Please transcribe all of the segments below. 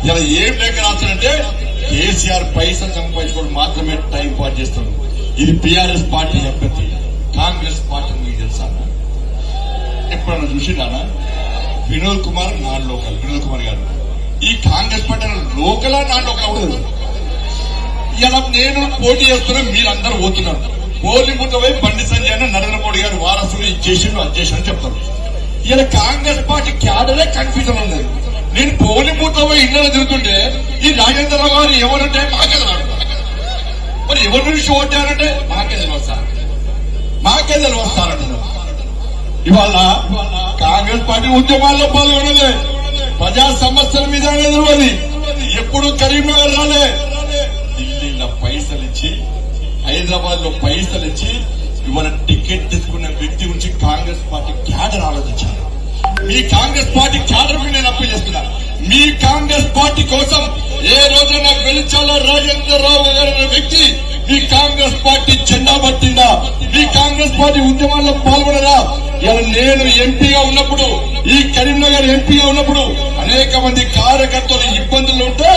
ఇలా ఏం లేఖ రాస్తాడంటే కేసీఆర్ పైసలు సంపాదించుకోవడం మాత్రమే టైం పాస్ చేస్తాడు. ఇది బీఆర్ఎస్ పార్టీ అభ్యర్థి. కాంగ్రెస్ పార్టీ మీకు తెలుసా? ఎప్పుడన్నా చూసినానా? Vinod Kumar non local. వినోద్ కుమార్ గారు ఈ కాంగ్రెస్ పార్టీ లోకలా నాన్ లోకల్ ఉండదు. ఇలా నేను పోటీ చేస్తున్నా, మీరందరూ పోతున్నారు. పోలింగ్ బూత్ పోయి బండి సంజయ్ నరేంద్ర మోడీ గారు వారసులు ఇది చేసిండు అది చేసిండు చెప్తారు. ఇలా కాంగ్రెస్ పార్టీ క్యాడరే కన్ఫ్యూజన్ ఉంది. నేను పోలింగ్ బూత్ పోయి ఇళ్ళలో తిరుగుతుంటే ఈ రాజేంద్రరావు గారు ఎవరంటే మాకే తెలియదు. మరి ఎవరి నుంచి ఓటారంటే మాకే తెలియస్తారంటున్నారు. ఇవాళ కాంగ్రెస్ పార్టీ ఉద్యమాల్లో పాల్గొనలే, ప్రజా సమస్యల మీద తెలియదు. ఎప్పుడు కరీంనగర్ రాలే, ఢిల్లీలో పైసలు ఇచ్చి, హైదరాబాద్ లో పైసలు ఇచ్చి ఇవాళ టికెట్ తీసుకున్న వ్యక్తి గురించి కాంగ్రెస్ పార్టీ క్యాడర్ ఆలోచించారు. మీ కాంగ్రెస్ పార్టీ క్యాడర్ మీద నేను అప్పీల్ చేస్తున్నా. మీ కాంగ్రెస్ పార్టీ కోసం ఏ రోజైనా వెలిచాల రాజేంద్రరావు గారు అనే వ్యక్తి మీ కాంగ్రెస్ పార్టీ జెండా పట్టిందా? మీ కాంగ్రెస్ పార్టీ ఉద్యమాల్లో పాల్గొనరా? ఇలా నేను ఎంపీగా ఉన్నప్పుడు, ఈ కరీంనగర్ ఎంపీగా ఉన్నప్పుడు అనేక మంది కార్యకర్తలు ఇబ్బందులు ఉంటే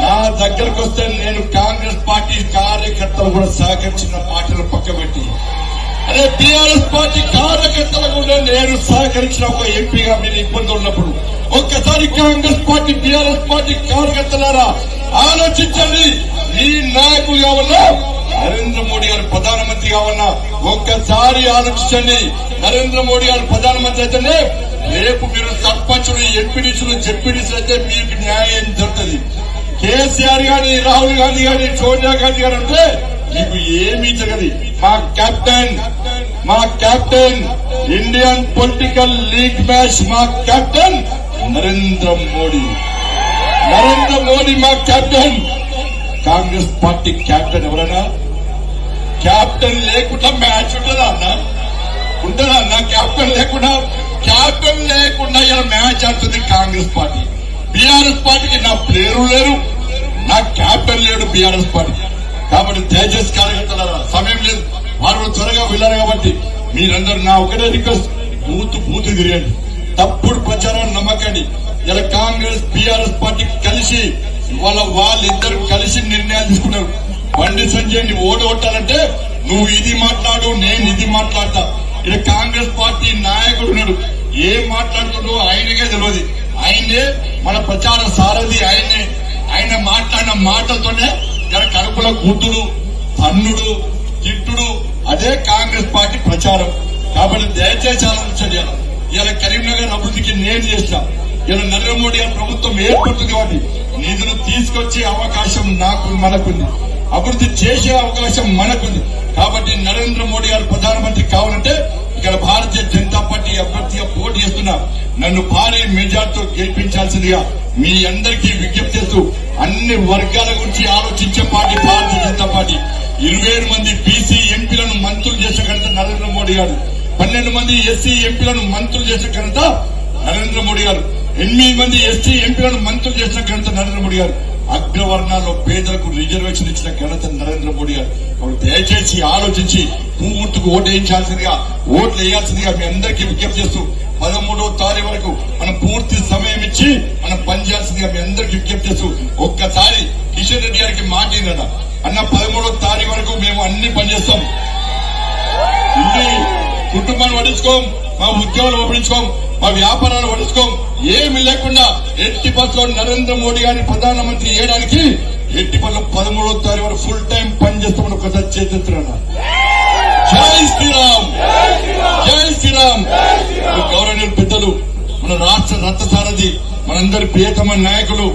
నా దగ్గరకు వస్తే నేను కాంగ్రెస్ పార్టీ కార్యకర్తలు కూడా సహకరించిన పార్టీలు పక్కబెట్టి, అదే బీఆర్ఎస్ పార్టీ కార్యకర్తలు కూడా నేను సహకరించిన ఒక ఎంపీగా మీరు ఇబ్బందులు ఉన్నప్పుడు ఒక్కసారి కాంగ్రెస్ పార్టీ బీఆర్ఎస్ పార్టీ కార్యకర్తలారా ఆలోచించండి. మీ నాయకులు కావాలా, నరేంద్ర మోడీ గారు ప్రధానమంత్రి కావాలన్నా ఒక్కసారి ఆలోచించండి. నరేంద్ర మోడీ గారు ప్రధానమంత్రి అయితేనే రేపు మీరు సర్పంచులు, ఎంపీడీసీలు, జెడ్పీడీసీలు అయితే మీకు న్యాయం జరుగుతుంది. కేసీఆర్ గాని, రాహుల్ గాంధీ గాని, సోనియా గాంధీ గారు అంటే మీకు ఏమీ జరగదు. మా captain Indian political league match మా కెప్టెన్ నరేంద్ర మోడీ మా కెప్టెన్. కాంగ్రెస్ పార్టీ కెప్టెన్ ఎవరైనా కెప్టెన్ లేకుండా మ్యాచ్ ఉంటుందా అన్న? కెప్టెన్ లేకుండా ఇలా మ్యాచ్ ఆడుతుంది కాంగ్రెస్ పార్టీ. బీఆర్ఎస్ పార్టీకి నా ప్లేయరు లేరు, నా కెప్టెన్ లేడు బీఆర్ఎస్ పార్టీ. కాబట్టి దయచేసి కార్యకర్తలారా, సమయం లేదు, వారు త్వరగా వెళ్ళారు కాబట్టి మీరందరూ నా ఒకటే రిక్వెస్ట్, బూత్ తిరగండి, తప్పుడు ప్రచారాన్ని నమ్మకండి. ఇలా కాంగ్రెస్ బీఆర్ఎస్ పార్టీ కలిసి వాళ్ళిద్దరు కలిసి నిర్ణయాలు తీసుకున్నారు. బండి సంజయ్ ని ఓడగొట్టాలంటే నువ్వు ఇది మాట్లాడు, నేను ఇది మాట్లాడతా. ఇలా కాంగ్రెస్ పార్టీ నాయకుడు ఉన్నాడు, ఏం మాట్లాడుతుండో ఆయనకే తెలియదు. ఆయనే మన ప్రచార సారథి, ఆయన మాట్లాడిన మాటలతోనే ఇలా కడుపులో గుద్దుడు, తన్నుడు, తిట్టుడు, అదే కాంగ్రెస్ పార్టీ ప్రచారం. కాబట్టి దయచేసి ఆలోచించండి. ఇలా కరీంనగర్ అభివృద్ధికి నేను చేస్తా. ఇలా నరేంద్ర మోడీ గారి ప్రభుత్వం ఏర్పడుతుంది కాబట్టి నిధులు తీసుకొచ్చే అవకాశం మనకుంది, అభివృద్ధి చేసే అవకాశం మనకుంది. కాబట్టి నరేంద్ర మోడీ గారు ప్రధానమంత్రి కావాలంటే ఇక్కడ భారతీయ జనతా పార్టీ అభ్యర్థిగా పోటీ చేస్తున్నా, నన్ను భారీ మెజార్టీతో గెలిపించాల్సిందిగా మీ అందరికీ విజ్ఞప్తి చేస్తూ, అన్ని వర్గాల గురించి ఆలోచించే పార్టీ భారతీయ జనతా పార్టీ. 27 మంది బీసీ ఎంపీలను మంత్రులు చేసిన ఘనత నరేంద్ర మోడీ గారు, 12 మంది ఎస్సీ ఎంపీలను మంత్రులు చేసిన ఘనత నరేంద్ర మోడీ గారు, 8 మంది ఎస్టీ ఎంపీలను మంత్రులు చేసిన ఘనత నరేంద్ర మోడీ గారు, అగ్రవర్ణాల్లో పేదలకు రిజర్వేషన్ ఇచ్చిన ఘనత నరేంద్ర మోడీ గారు. దయచేసి ఆలోచించి పూర్తికి ఓటు వేయాల్సిందిగా మీ అందరికీ విజ్ఞప్తి చేస్తూ 13వ తారీఖు వరకు మనం పూర్తి సమయం ఇచ్చి మనం పనిచేయాల్సిందిగా మీ అందరికీ విజ్ఞప్తి చేస్తూ, ఒక్కసారి కిషన్ రెడ్డి గారికి మాట ఏంటన్నా అన్న, 13వ తారీఖు వరకు మేము అన్ని పనిచేస్తాం, ఇల్లు కుటుంబాన్ని పట్టించుకోం, మా ఉద్యోగాలు పట్టించుకోం, మా వ్యాపారాలు పట్టించుకోం, ఏమి లేకుండా ఎట్టి బస్సులో నరేంద్ర మోడీ గారిని ప్రధానమంత్రి చేయడానికి ఎట్టి బస్సులో 13వ తారీఖు వరకు ఫుల్ టైం పనిచేస్తామని ఒకసారి చేతున్నా. జై శ్రీరామ్, జై శ్రీరామ్. గౌరవనీయులు పెద్దలు, మన రాష్ట్ర రథసారథి, మనందరి ప్రియతమ నాయకులు